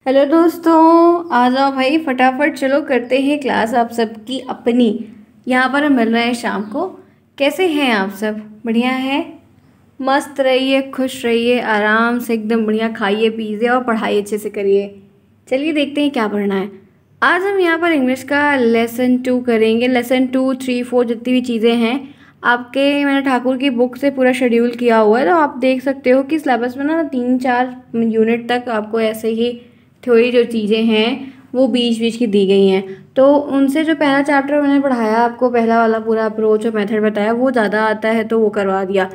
Hello दोस्तों, आ जाओ भाई फटाफट, चलो करते हैं क्लास आप सबकी अपनी। यहाँ पर हम मिल रहे हैं शाम को। कैसे हैं आप सब? बढ़िया है? मस्त रहिए, खुश रहिए, आराम से एकदम बढ़िया खाइए पीजिए और पढ़ाई अच्छे से करिए। चलिए देखते हैं क्या पढ़ना है। आज हम यहाँ पर इंग्लिश का लेसन 2 करेंगे। लेसन 2, 3, 4 जितनी भी चीज़ें हैं आपके, मैंने ठाकुर की बुक से पूरा शेड्यूल किया हुआ है, तो आप देख सकते हो कि सिलेबस में ना 3-4 यूनिट तक आपको ऐसे ही थ्योरी जो चीज़ें हैं वो बीच बीच की दी गई हैं। तो उनसे जो पहला चैप्टर मैंने पढ़ाया आपको, पहला वाला पूरा अप्रोच और मेथड बताया, वो ज़्यादा आता है तो वो करवा दिया।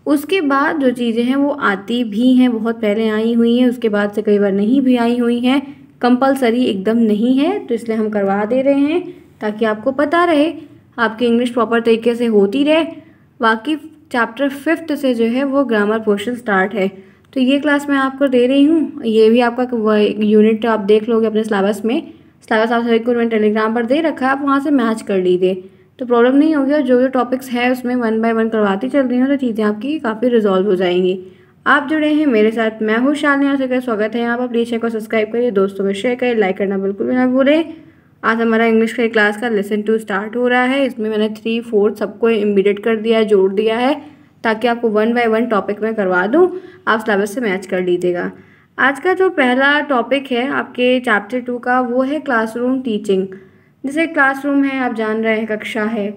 उसके बाद जो चीज़ें हैं वो आती भी हैं, बहुत पहले आई हुई हैं, उसके बाद से कई बार नहीं भी आई हुई हैं। कंपलसरी एकदम नहीं है, तो इसलिए हम करवा दे रहे हैं ताकि आपको पता रहे, आपकी इंग्लिश प्रॉपर तरीके से होती रहे। बाकी चैप्टर 5 से जो है वो ग्रामर पोर्शन स्टार्ट है, तो ये क्लास मैं आपको दे रही हूँ। ये भी आपका यूनिट आप देख लोगे अपने सिलेबस में। सिलेबस आप सभी को मैंने टेलीग्राम पर दे रखा है, आप वहाँ से मैच कर लीजिए तो प्रॉब्लम नहीं होगी। और जो जो टॉपिक्स है उसमें 1 बाय 1 करवाती चल रही हूँ, तो चीज़ें आपकी काफ़ी रिजॉल्व हो जाएंगी। आप जुड़े हैं मेरे साथ, मैं हूँ शालिनी, और स्वागत है यहाँ पर। प्लीज़ चैनल को सब्सक्राइब करिए, दोस्तों में शेयर करिए, लाइक करना बिल्कुल भी ना भूलें। आज हमारा इंग्लिश का क्लास का लेसन 2 स्टार्ट हो रहा है। इसमें मैंने 3, 4 सबको एम्बेडेड कर दिया है, जोड़ दिया है, ताकि आपको 1 बाय 1 टॉपिक में करवा दूँ, आप सिलेबस से मैच कर लीजिएगा। आज का जो पहला टॉपिक है आपके चैप्टर 2 का, वो है क्लासरूम टीचिंग। जैसे क्लासरूम है, आप जान रहे हैं, कक्षा है,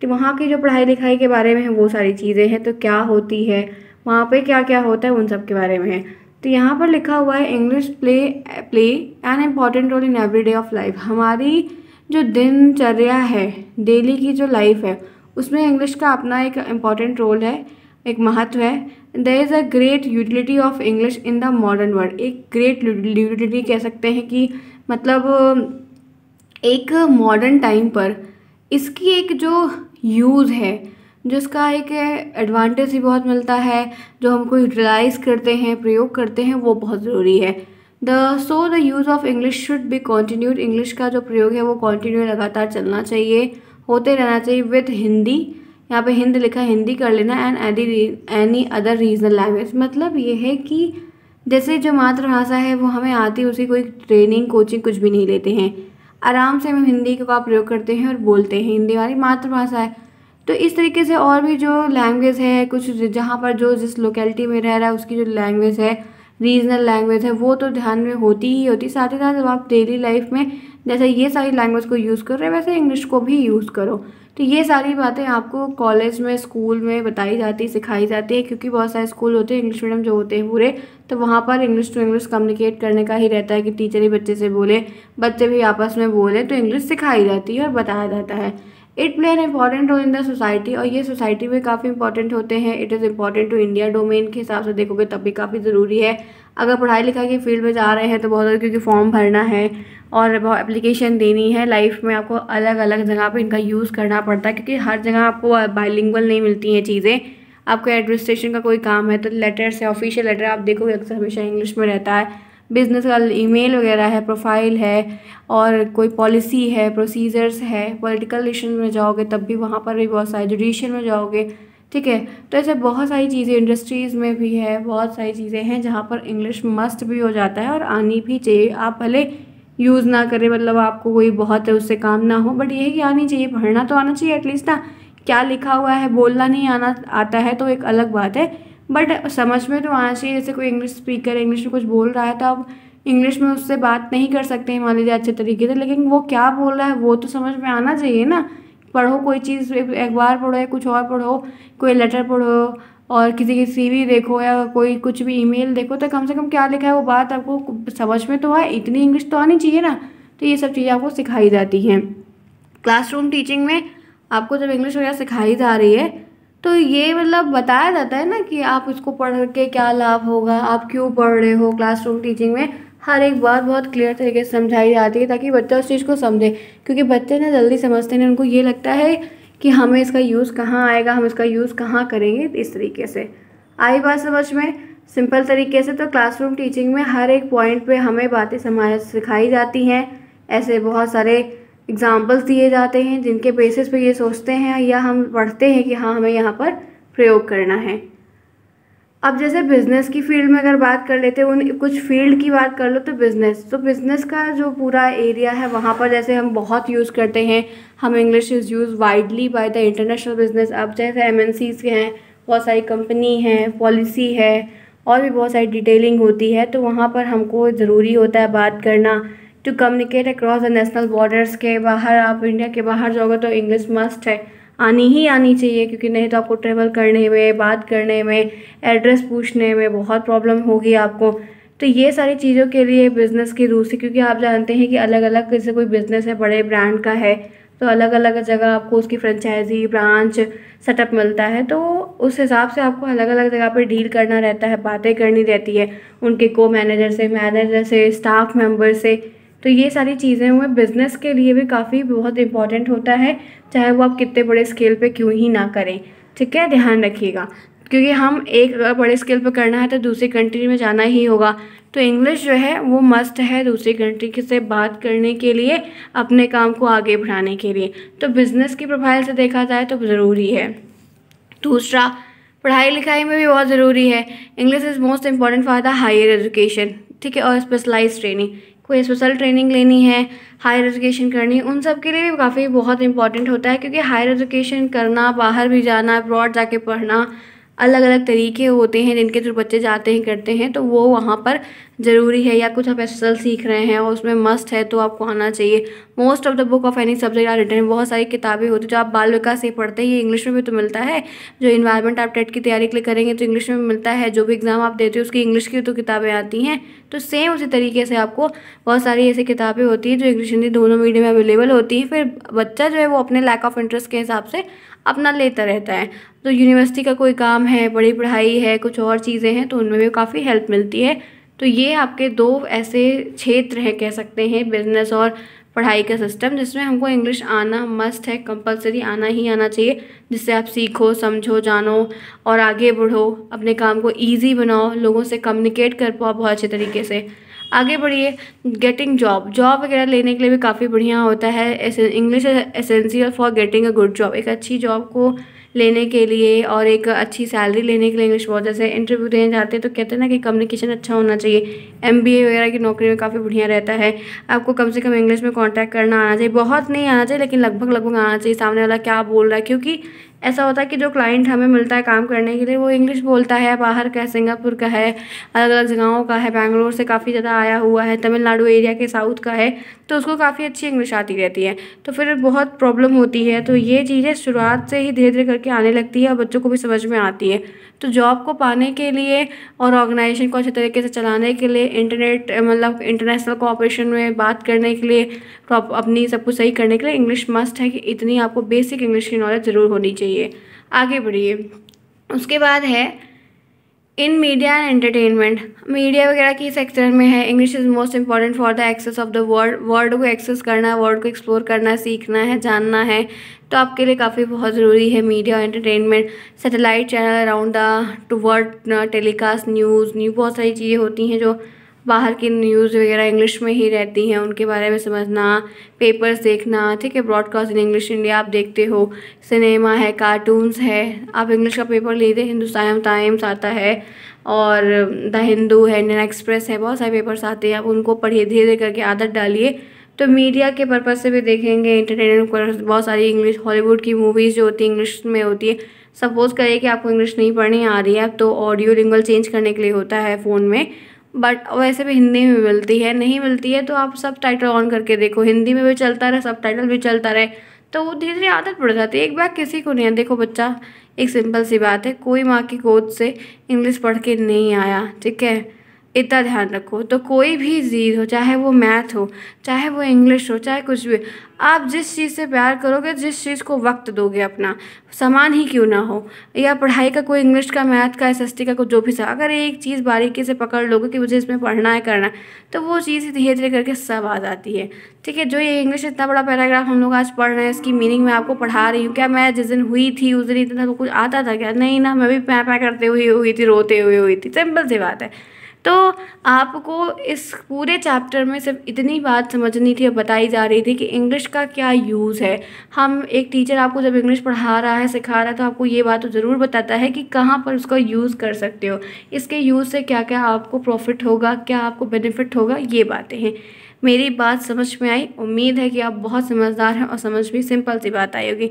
तो वहाँ की जो पढ़ाई लिखाई के बारे में है वो सारी चीज़ें हैं, तो क्या होती है वहाँ पे, क्या क्या होता है, उन सब के बारे में है। तो यहाँ पर लिखा हुआ है English play an important role in every day of life. हमारी जो दिनचर्या है, डेली की जो लाइफ है, उसमें इंग्लिश का अपना एक इम्पॉर्टेंट रोल है, एक महत्व है। There is a great utility of English in the modern world. एक ग्रेट यूटिलिटी कह सकते हैं कि मतलब एक मॉडर्न टाइम पर इसकी एक जो यूज़ है, जो इसका एक एडवांटेज भी बहुत मिलता है, जो हमको यूटिलाइज करते हैं, प्रयोग करते हैं, वो बहुत ज़रूरी है। The use of English should be continued. English का जो प्रयोग है वो कॉन्टीन्यू लगातार चलना चाहिए, होते रहना चाहिए। विद हिंदी, यहाँ पे हिंद लिखा है, हिंदी कर लेना। And any other regional language, मतलब ये है कि जैसे जो मातृभाषा है वो हमें आती है, उसी कोई ट्रेनिंग कोचिंग कुछ भी नहीं लेते हैं, आराम से हम हिंदी का प्रयोग करते हैं और बोलते हैं। हिंदी हमारी मातृभाषा है। तो इस तरीके से और भी जो लैंग्वेज है, कुछ जहाँ पर जो जिस लोकेलिटी में रह रहा है उसकी जो लैंग्वेज है, रीजनल लैंग्वेज है, वो तो ध्यान में होती ही होती। साथ ही साथ जब आप डेली लाइफ में जैसे ये सारी लैंग्वेज को यूज़ कर रहे हैं, वैसे इंग्लिश को भी यूज़ करो। तो ये सारी बातें आपको कॉलेज में, स्कूल में बताई जाती, सिखाई जाती है, क्योंकि बहुत सारे स्कूल होते हैं इंग्लिश मीडियम जो होते हैं पूरे, तो वहाँ पर इंग्लिश टू इंग्लिश कम्युनिकेट करने का ही रहता है कि टीचर ही बच्चे से बोले, बच्चे भी आपस में बोले, तो इंग्लिश सिखाई जाती है और बताया जाता है। It play an important role in the society, और ये सोसाइटी में काफ़ी इंपॉर्टेंट होते हैं। It is important to India domain के हिसाब से देखोगे तब भी काफ़ी ज़रूरी है। अगर पढ़ाई लिखाई की फील्ड में जा रहे हैं तो बहुत ज़्यादा, क्योंकि फॉर्म भरना है और एप्लीकेशन देनी है, लाइफ में आपको अलग अलग जगह पे इनका यूज़ करना पड़ता है, क्योंकि हर जगह आपको बाइलिंगुअल नहीं मिलती हैं चीज़ें। आपको एडमिनिस्ट्रेशन का कोई काम है तो लेटर से, ऑफिशियल लेटर आप देखोगे अक्सर हमेशा इंग्लिश में रहता है। बिजनेस का ईमेल वगैरह है, प्रोफाइल है, और कोई पॉलिसी है, प्रोसीजर्स है। पॉलिटिकल रिलेशन में जाओगे तब भी वहाँ पर भी बहुत सारे, जुडिशियल में जाओगे, ठीक है। तो ऐसे बहुत सारी चीज़ें, इंडस्ट्रीज़ में भी है, बहुत सारी चीज़ें हैं जहाँ पर इंग्लिश मस्ट भी हो जाता है और आनी भी चाहिए। आप भले यूज़ ना करें, मतलब आपको कोई बहुत है उससे काम ना हो, बट ये है कि आनी चाहिए, पढ़ना तो आना चाहिए एटलीस्ट ना। क्या लिखा हुआ है, बोलना नहीं आना आता है तो एक अलग बात है, बट समझ में तो आना चाहिए। जैसे कोई इंग्लिश स्पीकर इंग्लिश में कुछ बोल रहा है तो आप इंग्लिश में उससे बात नहीं कर सकते हैं मान लीजिए अच्छे तरीके से, लेकिन वो क्या बोल रहा है वो तो समझ में आना चाहिए ना। पढ़ो कोई चीज़, एक बार पढ़ो या कुछ और पढ़ो, कोई लेटर पढ़ो और किसी की सीवी देखो या कोई कुछ भी ईमेल देखो, तो कम से कम क्या लिखा है वो बात आपको समझ में तो आए, इतनी इंग्लिश तो आनी चाहिए ना। तो ये सब चीज़ें आपको सिखाई जाती हैं क्लासरूम टीचिंग में। आपको जब इंग्लिश वगैरह सिखाई जा रही है तो ये मतलब बताया जाता है ना कि आप इसको पढ़ के क्या लाभ होगा, आप क्यों पढ़ रहे हो। क्लासरूम टीचिंग में हर एक बात बहुत क्लियर तरीके से समझाई जाती है ताकि बच्चा उस चीज़ को समझे, क्योंकि बच्चे ना जल्दी समझते हैं, उनको ये लगता है कि हमें इसका यूज़ कहाँ आएगा, हम इसका यूज़ कहाँ करेंगे। इस तरीके से आई बात समझ में सिंपल तरीके से। तो क्लासरूम टीचिंग में हर एक पॉइंट पे हमें बातें सिखाई जाती हैं। ऐसे बहुत सारे एग्जाम्पल्स दिए जाते हैं जिनके बेसिस पे ये सोचते हैं या हम पढ़ते हैं कि हाँ हमें यहाँ पर प्रयोग करना है। अब जैसे बिज़नेस की फील्ड में अगर बात कर लेते हैं, उन कुछ फील्ड की बात कर लो तो बिज़नेस का जो पूरा एरिया है वहाँ पर जैसे हम बहुत यूज़ करते हैं, हम English is use widely by the international business. अब जैसे एमएनसीज के हैं, बहुत सारी कंपनी हैं, पॉलिसी है और भी बहुत सारी डिटेलिंग होती है, तो वहाँ पर हमको ज़रूरी होता है बात करना to communicate across the national borders. के बाहर आप इंडिया के बाहर जाओगे तो इंग्लिश मस्ट है, आनी ही आनी चाहिए, क्योंकि नहीं तो आपको ट्रेवल करने में, बात करने में, एड्रेस पूछने में बहुत प्रॉब्लम होगी आपको। तो ये सारी चीज़ों के लिए बिज़नेस की रूल्स है, क्योंकि आप जानते हैं कि अलग अलग जैसे कोई बिज़नेस है बड़े ब्रांड का है तो अलग अलग जगह आपको उसकी फ्रेंचाइजी ब्रांच सेटअप मिलता है, तो उस हिसाब से आपको अलग अलग जगह पर डील करना रहता है, बातें करनी रहती है उनके को मैनेजर से स्टाफ मेंबर से। तो ये सारी चीज़ें हुए बिज़नेस के लिए भी काफ़ी बहुत इम्पॉर्टेंट होता है, चाहे वो आप कितने बड़े स्केल पे क्यों ही ना करें। ठीक है, ध्यान रखिएगा, क्योंकि हम एक अगर बड़े स्केल पे करना है तो दूसरी कंट्री में जाना ही होगा, तो इंग्लिश जो है वो मस्ट है दूसरी कंट्री से बात करने के लिए, अपने काम को आगे बढ़ाने के लिए। तो बिज़नेस की प्रोफाइल से देखा जाए तो ज़रूरी है। दूसरा, पढ़ाई लिखाई में भी बहुत ज़रूरी है। English is most important for the higher education. ठीक है, और स्पेशलाइज ट्रेनिंग, कोई स्पेशल ट्रेनिंग लेनी है, हायर एजुकेशन करनी है, उन सब के लिए भी काफ़ी बहुत इंपॉर्टेंट होता है, क्योंकि हायर एजुकेशन करना, बाहर भी जाना, अब्रॉड जाके पढ़ना, अलग अलग तरीके होते हैं जिनके थ्रू बच्चे जाते हैं करते हैं, तो वो वहाँ पर ज़रूरी है। या कुछ आप एसएसएल सीख रहे हैं और उसमें मस्ट है तो आपको आना चाहिए। Most of the book of any subject are written, बहुत सारी किताबें होती हैं जो आप बाल विकास से पढ़ते हैं, ये इंग्लिश में भी तो मिलता है। जो इन्वायरमेंट आप टेट की तैयारी के लिए करेंगे तो इंग्लिश में मिलता है, जो भी एग्ज़ाम आप देते हो उसकी इंग्लिश की तो किताबें आती हैं। तो सेम उसी तरीके से आपको बहुत सारी ऐसी किताबें होती हैं जो इंग्लिश हिंदी दोनों मीडियम में अवेलेबल होती हैं। फिर बच्चा जो है वो अपने लैक ऑफ इंटरेस्ट के हिसाब से अपना लेता रहता है। तो यूनिवर्सिटी का कोई काम है, बड़ी पढ़ाई है, कुछ और चीज़ें हैं, तो उनमें भी काफ़ी हेल्प मिलती है। तो ये आपके दो ऐसे क्षेत्र हैं कह सकते हैं, बिजनेस और पढ़ाई का सिस्टम, जिसमें हमको इंग्लिश आना मस्ट है, कंपलसरी आना ही आना चाहिए, जिससे आप सीखो, समझो, जानो और आगे बढ़ो, अपने काम को ईजी बनाओ, लोगों से कम्युनिकेट कर पाओ बहुत अच्छे तरीके से, आगे बढ़िए। गेटिंग जॉब वगैरह लेने के लिए भी काफ़ी बढ़िया होता है। English essential for getting a good job, एक अच्छी जॉब को लेने के लिए और एक अच्छी सैलरी लेने के लिए इंग्लिश बहुत, जैसे इंटरव्यू देने जाते हैं तो कहते हैं ना कि कम्युनिकेशन अच्छा होना चाहिए। एमबीए वगैरह की नौकरी में काफ़ी बढ़िया रहता है। आपको कम से कम इंग्लिश में कांटेक्ट करना आना चाहिए, बहुत नहीं आना चाहिए लेकिन लगभग आना चाहिए, सामने वाला क्या बोल रहा है, क्योंकि ऐसा होता है कि जो क्लाइंट हमें मिलता है काम करने के लिए वो इंग्लिश बोलता है, बाहर का है, सिंगापुर का है, अलग अलग जगहों का है, बैंगलोर से काफ़ी ज़्यादा आया हुआ है, तमिलनाडु एरिया के साउथ का है, तो उसको काफ़ी अच्छी इंग्लिश आती रहती है, तो फिर बहुत प्रॉब्लम होती है। तो ये चीज़ें शुरुआत से ही धीरे धीरे करके आने लगती है और बच्चों को भी समझ में आती है। तो जॉब को पाने के लिए और ऑर्गेनाइजेशन को अच्छे तरीके से चलाने के लिए, इंटरनेट मतलब इंटरनेशनल कोऑपरेशन में बात करने के लिए, अपनी सब कुछ सही करने के लिए इंग्लिश मस्ट है कि इतनी आपको बेसिक इंग्लिश की नॉलेज ज़रूर होनी चाहिए। आगे बढ़िए। उसके बाद है in media and entertainment, media वगैरह की सेक्टर में है, English is most important for the access of the world को एक्सेस करना है, वर्ल्ड को एक्सप्लोर करना है, सीखना है, जानना है, तो आपके लिए काफ़ी बहुत ज़रूरी है मीडिया और entertainment. Satellite channel around the two world telecast news बहुत सारी चीज़ें होती हैं जो बाहर की न्यूज़ वगैरह इंग्लिश में ही रहती हैं, उनके बारे में समझना, पेपर्स देखना, ठीक है, ब्रॉडकास्ट इन इंग्लिश इंडिया आप देखते हो, सिनेमा है, कार्टून्स है, आप इंग्लिश का पेपर लेते, हिंदुस्तान टाइम्स आता है और द हिंदू है, इंडियन एक्सप्रेस है, बहुत सारे पेपर्स आते हैं, आप उनको पढ़िए, धीरे धीरे करके आदत डालिए। तो मीडिया के पर्पज़ से भी देखेंगे, एंटरटेनमेंट, बहुत सारी इंग्लिश हॉलीवुड की मूवीज़ जो होती है इंग्लिश में होती है। सपोज़ करिए कि आपको इंग्लिश नहीं पढ़नी आ रही है तो ऑडियो लिंगुअल चेंज करने के लिए होता है फ़ोन में, बट वैसे भी हिंदी में मिलती है, नहीं मिलती है तो आप सब टाइटल ऑन करके देखो, हिंदी में भी चलता रहे, सब टाइटल भी चलता रहे, तो वो धीरे धीरे आदत पड़ जाती है। एक बार किसी को नहीं है, देखो बच्चा, एक सिंपल सी बात है, कोई माँ की गोद से इंग्लिश पढ़ के नहीं आया, ठीक है, इतना ध्यान रखो। तो कोई भी चीज़ हो, चाहे वो मैथ हो, चाहे वो इंग्लिश हो, चाहे कुछ भी, आप जिस चीज़ से प्यार करोगे, जिस चीज़ को वक्त दोगे अपना, समान ही क्यों ना हो, या पढ़ाई का कोई इंग्लिश का, मैथ का, एसएसटी का, कुछ जो भी सा, अगर एक चीज़ बारीकी से पकड़ लोगे कि मुझे इसमें पढ़ना है, करना है, तो वो चीज़ धीरे धीरे करके सब आ जाती है। ठीक है, जो ये इंग्लिश इतना बड़ा पैराग्राफ हम लोग आज पढ़ रहे हैं, इसकी मीनिंग मैं आपको पढ़ा रही हूँ, क्या मैं जिस दिन हुई थी उस दिन इतना तो कुछ आता था क्या? नहीं ना, मैं भी पैं पैं करते हुए हुई थी, रोते हुए हुई थी, सिंपल सी बात है। तो आपको इस पूरे चैप्टर में सिर्फ इतनी बात समझनी थी और बताई जा रही थी कि इंग्लिश का क्या यूज़ है। हम एक टीचर आपको जब इंग्लिश पढ़ा रहा है, सिखा रहा है, तो आपको ये बात तो ज़रूर बताता है कि कहाँ पर उसका यूज़ कर सकते हो, इसके यूज़ से क्या क्या आपको प्रॉफिट होगा, क्या आपको बेनिफिट होगा, ये बातें हैं। मेरी बात समझ में आई? उम्मीद है कि आप बहुत समझदार हैं और समझ भी सिंपल सी बात आई होगी।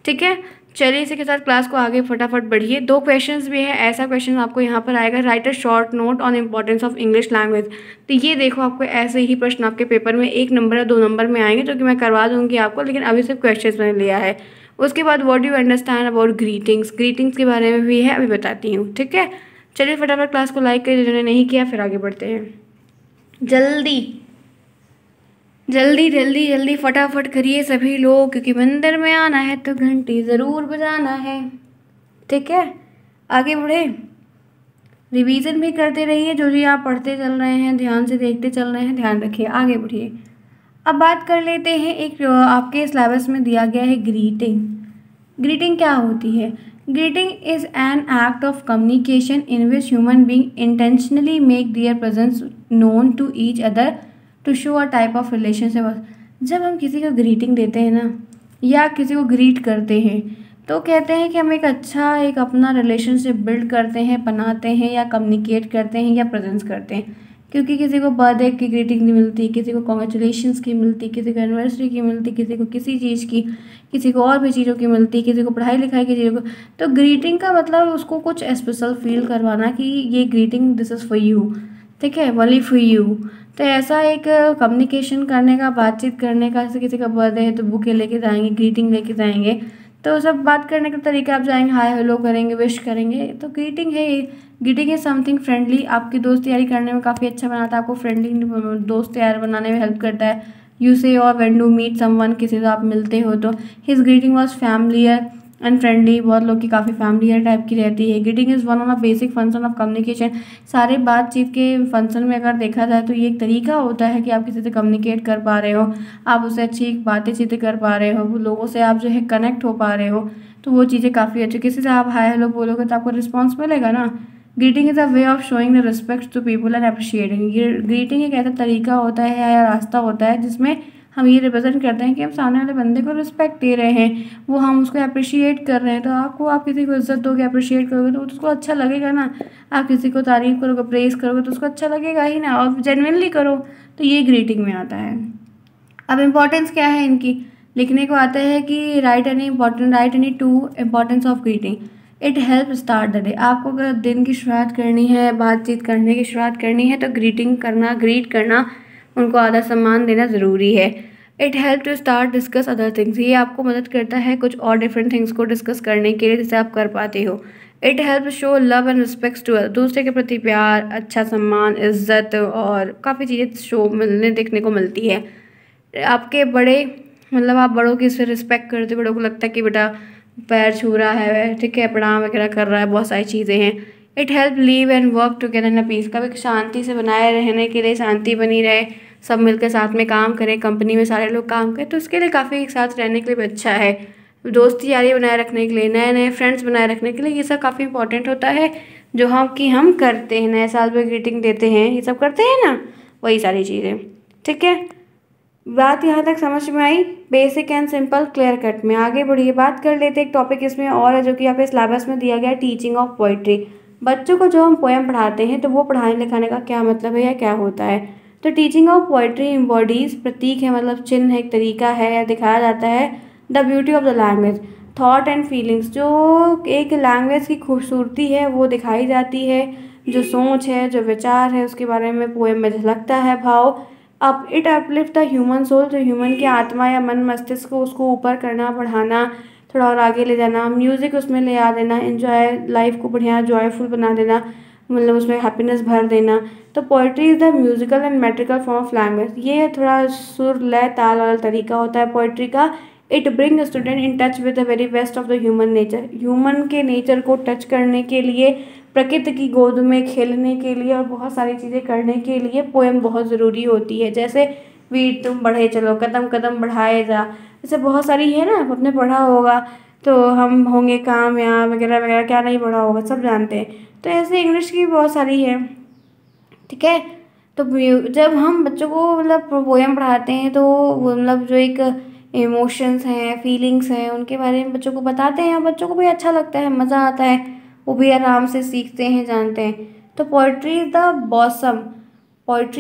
ठीक है, चलिए इसी के साथ क्लास को आगे फटाफट बढ़िए। 2 क्वेश्चंस भी है। ऐसा क्वेश्चन आपको यहाँ पर आएगा, right a short note on importance of English language. तो ये देखो, आपको ऐसे ही प्रश्न आपके पेपर में 1 नंबर या 2 नंबर में आएंगे, जो कि मैं करवा दूँगी आपको, लेकिन अभी सिर्फ क्वेश्चन मैंने लिया है। उसके बाद what do you understand about greetings, greetings के बारे में भी है, अभी बताती हूँ। ठीक है, चलिए फटाफट क्लास को लाइक करिए जिन्होंने नहीं किया, फिर आगे बढ़ते हैं। जल्दी जल्दी जल्दी जल्दी फटाफट करिए सभी लोग, क्योंकि मंदिर में आना है तो घंटी ज़रूर बजाना है। ठीक है, आगे बढ़े। रिवीजन भी करते रहिए, जो भी आप पढ़ते चल रहे हैं ध्यान से देखते चल रहे हैं, ध्यान रखिए। आगे बढ़िए। अब बात कर लेते हैं, एक आपके सिलेबस में दिया गया है ग्रीटिंग। ग्रीटिंग क्या होती है? Greeting is an act of communication in which human being intentionally make their presence known to each other to show a type of relationship. जब हम किसी को ग्रीटिंग देते हैं ना, या किसी को ग्रीट करते हैं, तो कहते हैं कि हम एक अपना रिलेशनशिप बिल्ड करते हैं, बनाते हैं, या कम्युनिकेट करते हैं, या प्रेजेंस करते हैं। क्योंकि किसी को बर्थडे की ग्रीटिंग नहीं मिलती, किसी को कॉन्ग्रेचुलेशंस की मिलती, किसी को एनिवर्सरी की मिलती, किसी को किसी चीज़ की, किसी को और भी चीज़ों की मिलती, किसी को पढ़ाई लिखाई की चीज़ों को। तो ग्रीटिंग का मतलब उसको कुछ स्पेशल फील करवाना कि ये greeting this is for you. ठीक है, ओनली फॉर यू। तो ऐसा एक कम्युनिकेशन करने का, बातचीत करने का। जैसे किसी का बर्थडे है तो बुके लेके जाएंगे, ग्रीटिंग लेके जाएंगे, तो सब बात करने का तरीका, आप जाएंगे हाय हेलो करेंगे, विश करेंगे, तो ग्रीटिंग है। ग्रीटिंग इज समथिंग फ्रेंडली, आपकी दोस्त यारी करने में काफ़ी अच्छा बनाता है, आपको फ्रेंडली दोस्त यार बनाने में हेल्प करता है। यू से और व्हेन डू मीट समवन, किसी से आप मिलते हो तो his greeting was familiar and friendly, बहुत लोग की काफ़ी फैमिलियर टाइप की रहती है। Greeting is one of the basic function of communication. सारे बातचीत के फंक्शन में अगर देखा जाए तो ये एक तरीका होता है कि आप किसी से कम्युनिकेट कर पा रहे हो, आप उससे अच्छी बातें चीतें कर पा रहे हो, वो लोगों से आप जो है कनेक्ट हो पा रहे हो, तो वो चीज़ें काफ़ी अच्छी। किसी से आप हाय हेलो बोलोगे तो आपको रिस्पॉन्स मिलेगा ना। Greeting is a way of showing the respect to people and appreciating. Greeting एक ऐसा तरीका होता है या रास्ता होता है जिसमें हम ये रिप्रेजेंट करते हैं कि हम सामने वाले बंदे को रिस्पेक्ट दे रहे हैं, वो हम उसको अप्रिशिएट कर रहे हैं। तो आप किसी को इज्जत दोगे, अप्रिशिएट करोगे, तो उसको अच्छा लगेगा ना। आप किसी को तारीफ़ करोगे, प्रेज़ करोगे, तो उसको अच्छा लगेगा ही ना, और जेन्युइनली करो, तो ये ग्रीटिंग में आता है। अब इम्पोर्टेंस क्या है इनकी? लिखने को आता है कि right any two importance of greeting. It help start the day. आपको अगर दिन की शुरुआत करनी है, बातचीत करने की शुरुआत करनी है, तो ग्रीट करना, उनको आदर सम्मान देना ज़रूरी है। It help to start discuss other things. ये आपको मदद करता है कुछ और डिफरेंट थिंग्स को डिस्कस करने के लिए, जिसे आप कर पाते हो। It help show love and respect to दूसरे के प्रति प्यार, अच्छा सम्मान, इज्जत, और काफ़ी चीज़ें शो मिलने देखने को मिलती है। आपके बड़े, मतलब आप बड़ों की इससे रिस्पेक्ट करते, बड़ों को लगता है कि बेटा पैर छू रहा है, ठीक है, प्रणाम वगैरह कर रहा है, बहुत सारी चीज़ें हैं। It help live and work together in a peace. कभी शांति से बनाए रहने के लिए, शांति बनी रहे, सब मिलकर साथ में काम करें, कंपनी में सारे लोग काम करें, तो उसके लिए काफ़ी एक साथ रहने के लिए भी अच्छा है। दोस्ती यारी बनाए रखने के लिए, नए नए फ्रेंड्स बनाए रखने के लिए, ये सब काफ़ी इंपॉर्टेंट होता है, जो हम करते हैं। नए साल में ग्रीटिंग देते हैं, ये सब करते हैं ना, वही सारी चीज़ें। ठीक है, बात यहाँ तक समझ में आई? Basic and simple clear cut में। आगे बढ़िए, बात कर लेते हैं एक टॉपिक इसमें और है, जो कि आपके सिलेबस में दिया गया है, टीचिंग ऑफ पोइट्री। बच्चों को जो हम पोएम पढ़ाते हैं, तो वो पढ़ाने लिखाने का क्या मतलब है या क्या होता है? तो टीचिंग ऑफ पोइट्री इम्बॉडीज, प्रतीक है, मतलब चिन्ह है, एक तरीका है, या दिखाया जाता है the beauty of the language, thought and feelings. जो एक लैंग्वेज की खूबसूरती है वो दिखाई जाती है, जो सोच है, जो विचार है, उसके बारे में पोएम में झलकता है भाव। अब it uplift the human soul, जो ह्यूमन की आत्मा या मन मस्तिष्क को, उसको ऊपर करना, बढ़ाना, थोड़ा और आगे ले जाना, म्यूज़िक उसमें ले आ देना, एंजॉय लाइफ को बढ़िया जॉयफुल बना देना, मतलब उसमें हैप्पीनेस भर देना। तो poetry is the musical and metrical form of language. ये थोड़ा सुर लय ताल वाला तरीका होता है पोइट्री का। It bring student in touch with the very best of the human nature. Human के नेचर को टच करने के लिए, प्रकृति की गोद में खेलने के लिए, और बहुत सारी चीज़ें करने के लिए पोएम बहुत ज़रूरी होती है। जैसे वीर तुम बढ़े चलो, कदम कदम बढ़ाए जा, ऐसे बहुत सारी है ना, आपने पढ़ा होगा। तो हम होंगे कामयाब वगैरह वगैरह, क्या नहीं पढ़ा होगा, सब जानते हैं। तो ऐसे इंग्लिश की बहुत सारी है। ठीक है। तो जब हम बच्चों को मतलब पोएम पढ़ाते हैं तो वो मतलब जो एक इमोशंस हैं, फीलिंग्स हैं, उनके बारे में बच्चों को बताते हैं और बच्चों को भी अच्छा लगता है, मज़ा आता है, वो भी आराम से सीखते हैं, जानते हैं। तो poetry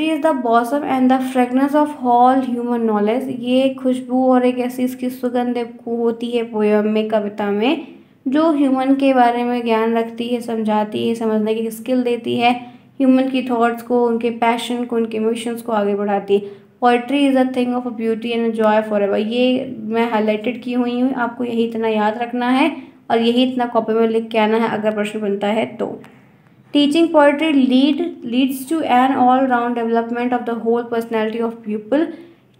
is the bosom and the fragrance of all human knowledge. ये खुशबू और एक ऐसी इसकी सुगंध होती है पोएम में, कविता में, जो ह्यूमन के बारे में ज्ञान रखती है, समझाती है, समझने की स्किल देती है, ह्यूमन की थॉट्स को, उनके पैशन को, उनके इमोशंस को आगे बढ़ाती है। Poetry is a thing of a beauty and Joy for ever. ये मैं हाईलाइटेड की हुई हूँ, आपको यही इतना याद रखना है और यही इतना कॉपी में लिख के आना है अगर प्रश्न बनता है तो। Teaching poetry leads to an all round development of the whole personality of people.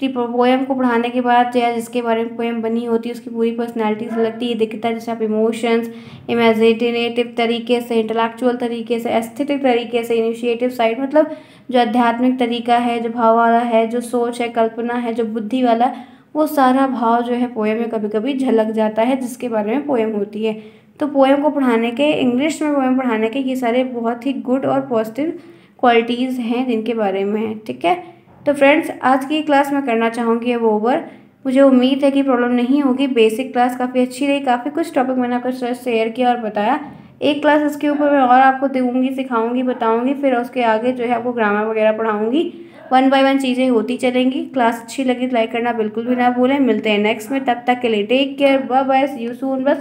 Poem को पढ़ाने के बाद या जिसके बारे में पोएम बनी होती है उसकी पूरी पर्सनैलिटी से लगती है, दिखता है, जैसे आप इमोशंस, इमेजिनेटिव तरीके से, इंटेलेक्चुअल तरीके से, एस्थेटिक तरीके से, इनिशिएटिव साइड मतलब जो आध्यात्मिक तरीका है, जो भाव वाला है, जो सोच है, कल्पना है, जो बुद्धि वाला, वो सारा भाव जो है पोएम में कभी कभी झलक जाता है, जिसके बारे में पोएम होती है। तो पोएम को पढ़ाने के, इंग्लिश में पोएम पढ़ाने के ये सारे बहुत ही गुड और पॉजिटिव क्वालिटीज़ हैं जिनके बारे में है। ठीक है। तो फ्रेंड्स, आज की क्लास मैं करना चाहूँगी अब ओवर। मुझे उम्मीद है कि प्रॉब्लम नहीं होगी। बेसिक क्लास काफ़ी अच्छी रही, काफ़ी कुछ टॉपिक मैंने आपको शेयर किया और बताया। एक क्लास इसके ऊपर मैं और आपको दूँगी, सिखाऊंगी, बताऊंगी, फिर उसके आगे जो है आपको ग्रामर वगैरह पढ़ाऊंगी। 1 बाय 1 चीज़ें होती चलेंगी। क्लास अच्छी लगी तो लाइक करना बिल्कुल भी ना भूलें। मिलते हैं नेक्स्ट में, तब तक के लिए take care, bye bye, see you soon. बस